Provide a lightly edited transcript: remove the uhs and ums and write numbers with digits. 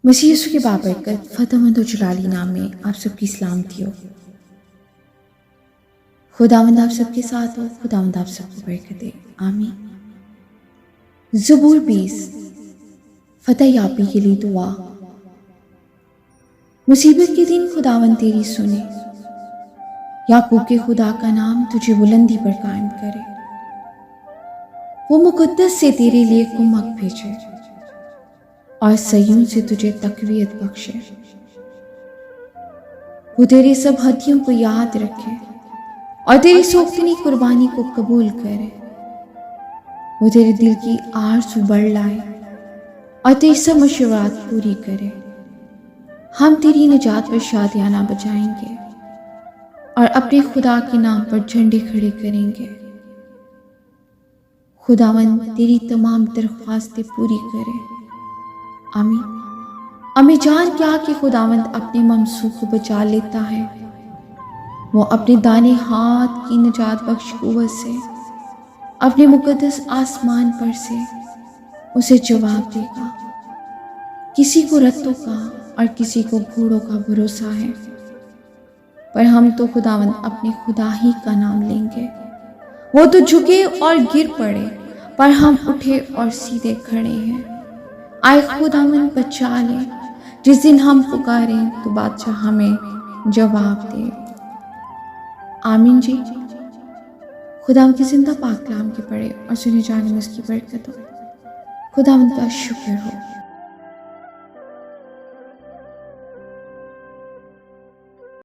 मसीह यीशु के बाबरकत फ़तेहमंद और जलाली नाम में आप सबकी सलामती हो। खुदावंद आप सबके साथ हो। खुदावंद आप सबको बरकत दे। आमीन। ज़बूर 20। फतह याबी के लिए दुआ। मुसीबत के दिन खुदावंद तेरी सुने, याकूब के खुदा का नाम तुझे बुलंदी पर कायम करे। वो मुकद्दस से तेरे लिए कुमक भेजे और सयून से तुझे तकवीत बख्शे। वो तेरी सब हदियों को याद रखे और तेरी सोख्तनी कुर्बानी को कबूल करे। वो तेरे दिल की आरज़ू बढ़ लाए और तेरी सब मशवरात पूरी करे। हम तेरी निजात पर शादियाना बजाएंगे और अपने खुदा के नाम पर झंडे खड़े करेंगे। खुदावंद तेरी तमाम दरख्वास्तें पूरी करे। आमीन। हमें जान क्या कि खुदावंद अपने ममसूख को बचा लेता है। वो अपने दाने हाथ की निजात बख्श कुव्वत से अपने मुकद्दस आसमान पर से उसे जवाब देगा। किसी को रत्तों का और किसी को घोड़ों का भरोसा है, पर हम तो खुदावंद अपने खुदा ही का नाम लेंगे। वो तो झुके और गिर पड़े, पर हम उठे और सीधे खड़े हैं। आए खुदावंद बचा ले, जिस दिन हम पुकारें तो बादशाह हमें जवाब दे। आमीन जी। खुदावंद की जिंदा पाक कलाम के पढ़े और सुने जाने में उसकी बरकत हो। खुदावंद का शुक्र हो।